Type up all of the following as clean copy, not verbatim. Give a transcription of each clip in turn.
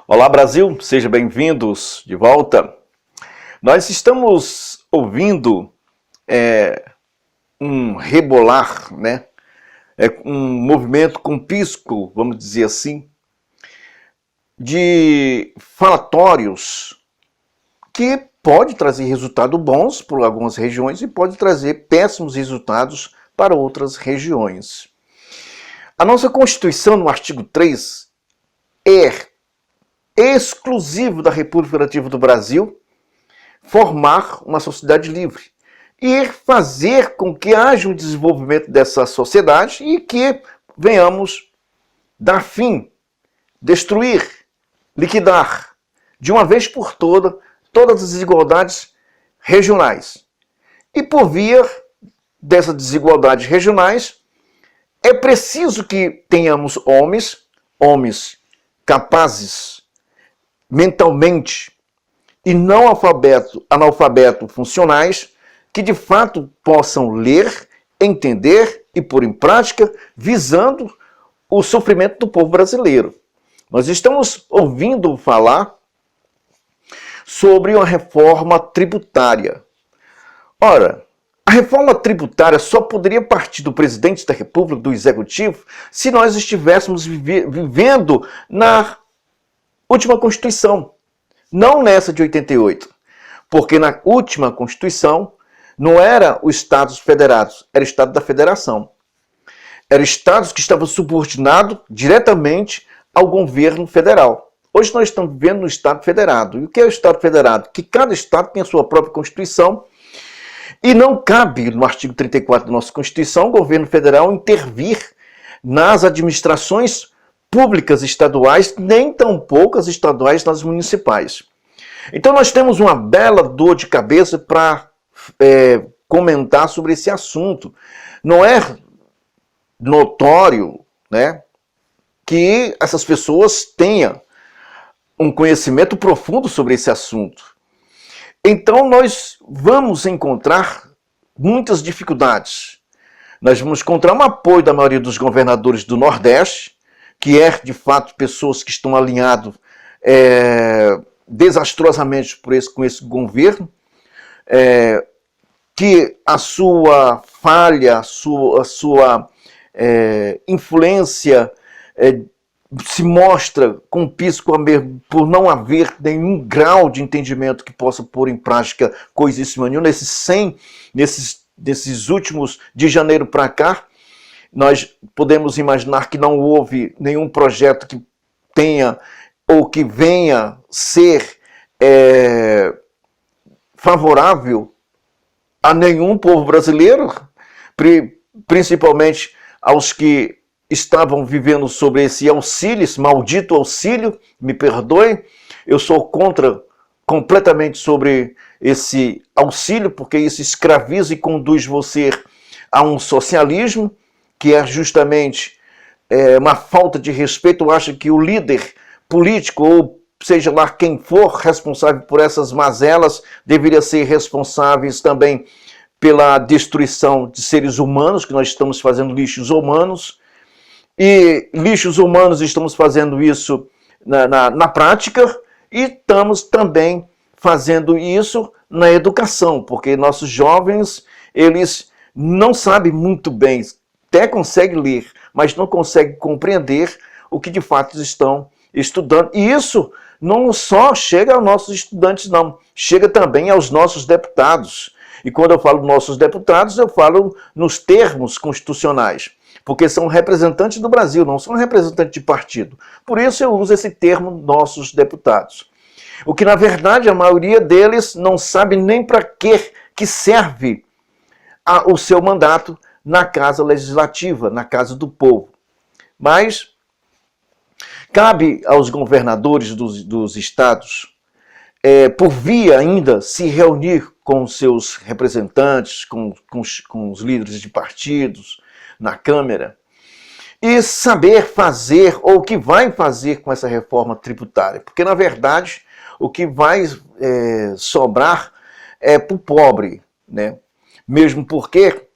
Olá Brasil, sejam bem-vindos de volta. Nós estamos ouvindo um rebolar, né? Um movimento com pisco, vamos dizer assim, de falatórios que pode trazer resultados bons para algumas regiões e pode trazer péssimos resultados para outras regiões. A nossa Constituição, no artigo 3, é exclusivo da República Federativa do Brasil formar uma sociedade livre e fazer com que haja um desenvolvimento dessa sociedade e que venhamos dar fim, destruir, liquidar de uma vez por todas as desigualdades regionais. E por via dessas desigualdades regionais, é preciso que tenhamos homens capazes mentalmente e não analfabeto funcionais, que de fato possam ler, entender e pôr em prática, visando o sofrimento do povo brasileiro. Nós estamos ouvindo falar sobre uma reforma tributária. Ora, a reforma tributária só poderia partir do presidente da República, do Executivo, se nós estivéssemos vivendo na última Constituição, não nessa de 88. Porque na última Constituição não era os Estados federados, era o Estado da Federação. Eram estados que estavam subordinados diretamente ao governo federal. Hoje nós estamos vivendo no Estado federado. E o que é o Estado federado? Que cada estado tem a sua própria Constituição e não cabe, no artigo 34 da nossa Constituição, o governo federal intervir nas administrações públicas estaduais, nem tampouco as estaduais nas municipais. Então nós temos uma bela dor de cabeça para comentar sobre esse assunto. Não é notório, né, que essas pessoas tenham um conhecimento profundo sobre esse assunto. Então nós vamos encontrar muitas dificuldades. Nós vamos encontrar um apoio da maioria dos governadores do Nordeste, que é, de fato, pessoas que estão alinhados desastrosamente com esse governo, que a sua falha, a sua influência se mostra com pisco por não haver nenhum grau de entendimento que possa pôr em prática coisíssima nenhuma. Nesses últimos de janeiro para cá, nós podemos imaginar que não houve nenhum projeto que tenha ou que venha ser favorável a nenhum povo brasileiro, principalmente aos que estavam vivendo sobre esse auxílio, esse maldito auxílio, me perdoe, eu sou contra completamente sobre esse auxílio, porque isso escraviza e conduz você a um socialismo, que é justamente uma falta de respeito. Eu acho que o líder político, ou seja lá quem for responsável por essas mazelas, deveria ser responsável também pela destruição de seres humanos, que nós estamos fazendo lixos humanos, e lixos humanos estamos fazendo isso na prática, e estamos também fazendo isso na educação, porque nossos jovens, eles não sabem muito bem, até conseguem ler, mas não conseguem compreender o que de fato estão estudando. E isso não só chega aos nossos estudantes, não. Chega também aos nossos deputados. E quando eu falo nossos deputados, eu falo nos termos constitucionais, porque são representantes do Brasil, não são representantes de partido. Por isso eu uso esse termo, nossos deputados. O que, na verdade, a maioria deles não sabe nem para que serve o seu mandato na Casa Legislativa, na Casa do Povo. Mas cabe aos governadores dos estados, por via ainda, se reunir com seus representantes, com os líderes de partidos, na Câmara, e saber fazer, ou o que vai fazer com essa reforma tributária. Porque, na verdade, o que vai sobrar é para o pobre, né? Mesmo porque,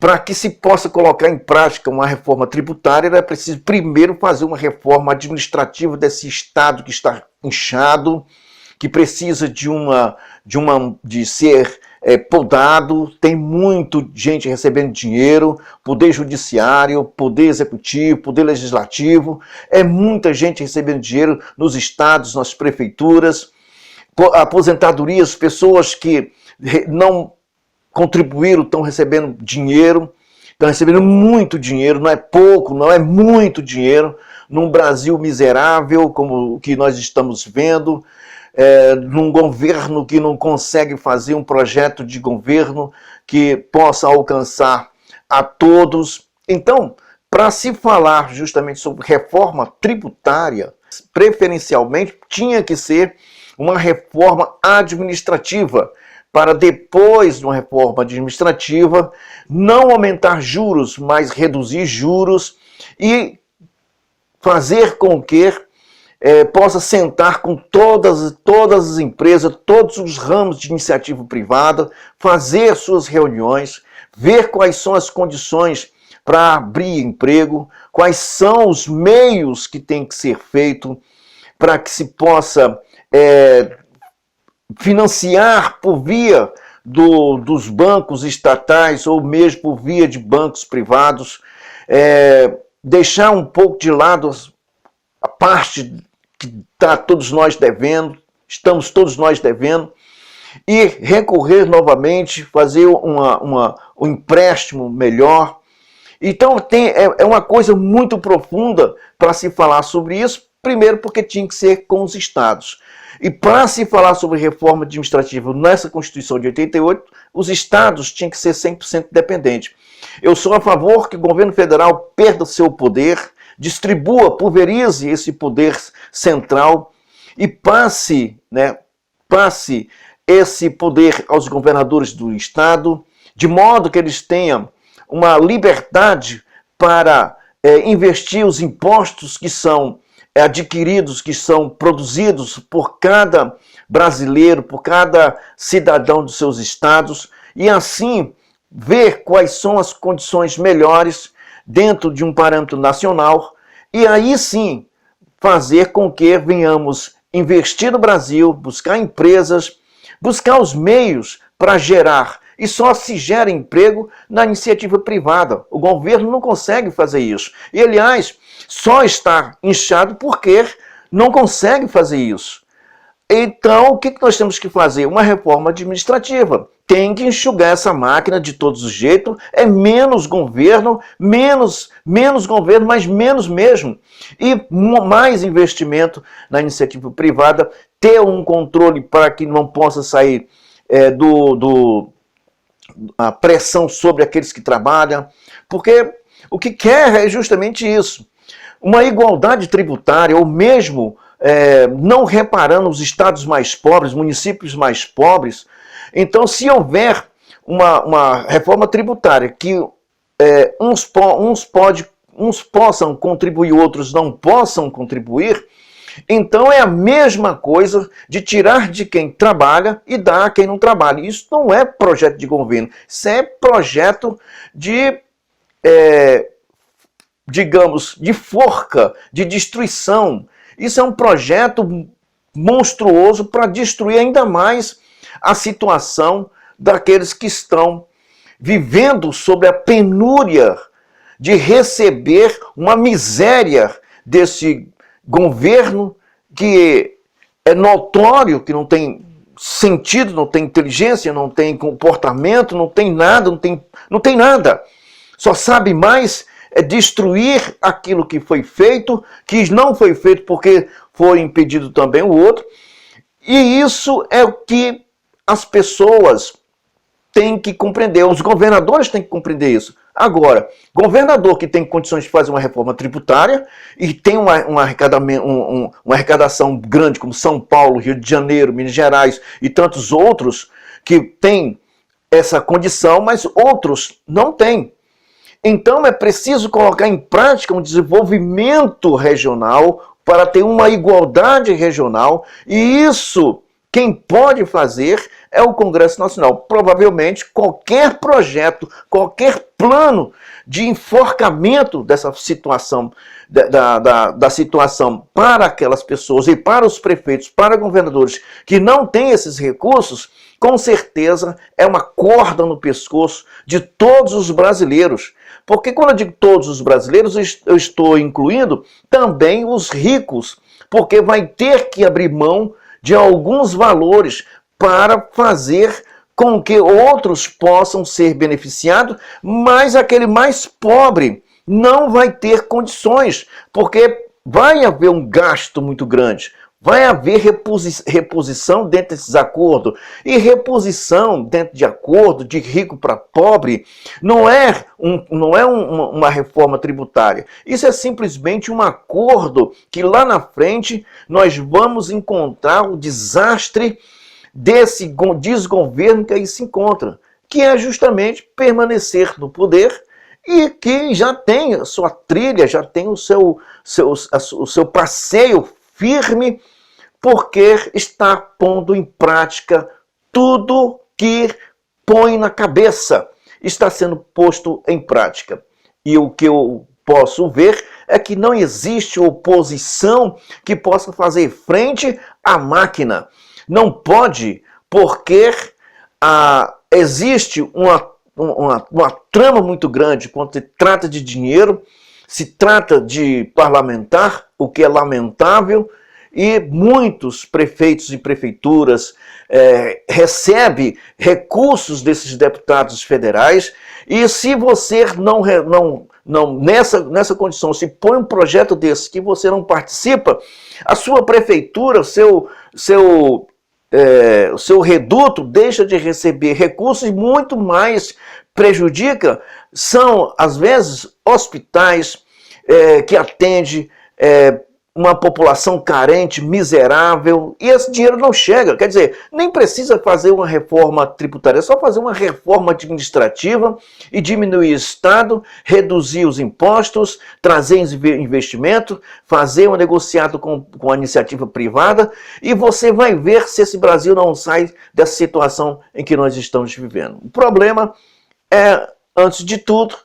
para que se possa colocar em prática uma reforma tributária, é preciso primeiro fazer uma reforma administrativa desse Estado que está inchado, que precisa de ser podado. Tem muito gente recebendo dinheiro, poder judiciário, poder executivo, poder legislativo, muita gente recebendo dinheiro nos estados, nas prefeituras, aposentadorias, pessoas que não contribuíram, estão recebendo dinheiro, estão recebendo muito dinheiro, não é pouco, não é muito dinheiro, num Brasil miserável como o que nós estamos vendo, num governo que não consegue fazer um projeto de governo que possa alcançar a todos. Então, para se falar justamente sobre reforma tributária, preferencialmente tinha que ser uma reforma administrativa, para depois de uma reforma administrativa não aumentar juros, mas reduzir juros e fazer com que possa sentar com todas as empresas, todos os ramos de iniciativa privada, fazer suas reuniões, ver quais são as condições para abrir emprego, quais são os meios que tem que ser feito para que se possa financiar por via dos bancos estatais ou mesmo por via de bancos privados, deixar um pouco de lado a parte que está todos nós devendo, estamos todos nós devendo, e recorrer novamente, fazer um empréstimo melhor. Então é uma coisa muito profunda para se falar sobre isso, primeiro porque tinha que ser com os estados. E para se falar sobre reforma administrativa nessa Constituição de 88, os estados tinham que ser 100% dependentes. Eu sou a favor que o governo federal perda seu poder, distribua, pulverize esse poder central e passe esse poder aos governadores do estado, de modo que eles tenham uma liberdade para investir os impostos que são adquiridos, que são produzidos por cada brasileiro, por cada cidadão dos seus estados, e assim ver quais são as condições melhores dentro de um parâmetro nacional, e aí sim fazer com que venhamos investir no Brasil, buscar empresas, buscar os meios para gerar. E só se gera emprego na iniciativa privada. O governo não consegue fazer isso. E, aliás, só está inchado porque não consegue fazer isso. Então, o que nós temos que fazer? Uma reforma administrativa. Tem que enxugar essa máquina de todos os jeitos. É menos governo, mas menos mesmo. E mais investimento na iniciativa privada. Ter um controle para que não possa sair a pressão sobre aqueles que trabalham, porque o que quer é justamente isso, uma igualdade tributária, ou mesmo não reparando os estados mais pobres, municípios mais pobres. Então, se houver uma reforma tributária que uns possam contribuir, outros não possam contribuir, então é a mesma coisa de tirar de quem trabalha e dar a quem não trabalha. Isso não é projeto de governo, isso é projeto de, digamos, de forca, de destruição. Isso é um projeto monstruoso para destruir ainda mais a situação daqueles que estão vivendo sob a penúria de receber uma miséria desse governo que é notório, que não tem sentido, não tem inteligência, não tem comportamento, não tem nada, não tem nada. Só sabe mais destruir aquilo que foi feito, que não foi feito porque foi impedido também o outro. E isso é o que as pessoas têm que compreender, os governadores têm que compreender isso. Agora, governador que tem condições de fazer uma reforma tributária e tem uma arrecadação grande como São Paulo, Rio de Janeiro, Minas Gerais e tantos outros que têm essa condição, mas outros não têm. Então é preciso colocar em prática um desenvolvimento regional para ter uma igualdade regional, e isso quem pode fazer é o Congresso Nacional. Provavelmente qualquer projeto, qualquer plano de enforcamento dessa situação, da situação para aquelas pessoas e para os prefeitos, para governadores que não têm esses recursos, com certeza é uma corda no pescoço de todos os brasileiros. Porque quando eu digo todos os brasileiros, eu estou incluindo também os ricos, porque vai ter que abrir mão de alguns valores para fazer com que outros possam ser beneficiados, mas aquele mais pobre não vai ter condições, porque vai haver um gasto muito grande. Vai haver reposição dentro desses acordos. E reposição dentro de acordo de rico para pobre não é uma reforma tributária. Isso é simplesmente um acordo que lá na frente nós vamos encontrar o desastre desse desgoverno que aí se encontra, que é justamente permanecer no poder e que já tem a sua trilha, já tem o seu passeio firme, porque está pondo em prática tudo que põe na cabeça. Está sendo posto em prática. E o que eu posso ver é que não existe oposição que possa fazer frente à máquina. Não pode, porque existe uma trama muito grande quando se trata de dinheiro, se trata de parlamentar, o que é lamentável, e muitos prefeitos e prefeituras recebem recursos desses deputados federais, e se você nessa condição, se põe um projeto desse que você não participa, a sua prefeitura, o seu reduto deixa de receber recursos e muito mais prejudica. São, às vezes, hospitais que atendem uma população carente, miserável, e esse dinheiro não chega. Quer dizer, nem precisa fazer uma reforma tributária, é só fazer uma reforma administrativa e diminuir o Estado, reduzir os impostos, trazer investimento, fazer um negociado com a iniciativa privada, e você vai ver se esse Brasil não sai dessa situação em que nós estamos vivendo. O problema é, antes de tudo,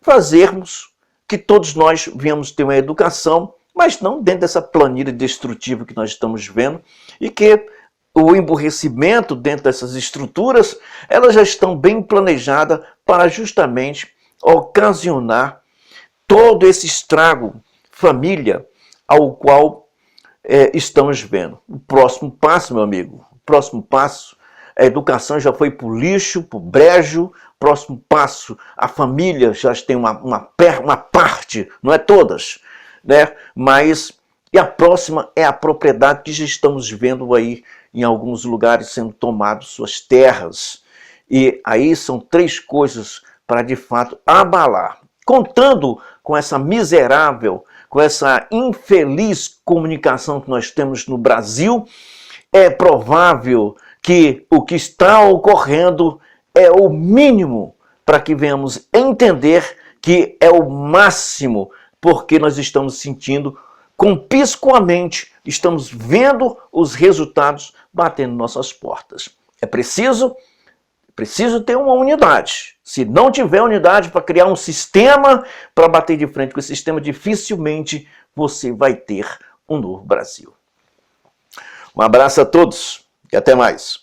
fazermos que todos nós venhamos ter uma educação, mas não dentro dessa planilha destrutiva que nós estamos vendo, e que o emburrecimento dentro dessas estruturas, elas já estão bem planejadas para justamente ocasionar todo esse estrago família ao qual estamos vendo. O próximo passo, meu amigo, o próximo passo, a educação já foi para o lixo, para o brejo. Próximo passo, a família já tem uma parte, não é todas, né? Mas, e a próxima é a propriedade que já estamos vendo aí em alguns lugares sendo tomadas suas terras. E aí são três coisas para de fato abalar. Contando com essa miserável, com essa infeliz comunicação que nós temos no Brasil, é provável que o que está ocorrendo é o mínimo para que venhamos entender que é o máximo, porque nós estamos sentindo conpiscuamente, estamos vendo os resultados batendo nossas portas. É preciso ter uma unidade. Se não tiver unidade para criar um sistema para bater de frente com esse sistema, dificilmente você vai ter um novo Brasil. Um abraço a todos e até mais.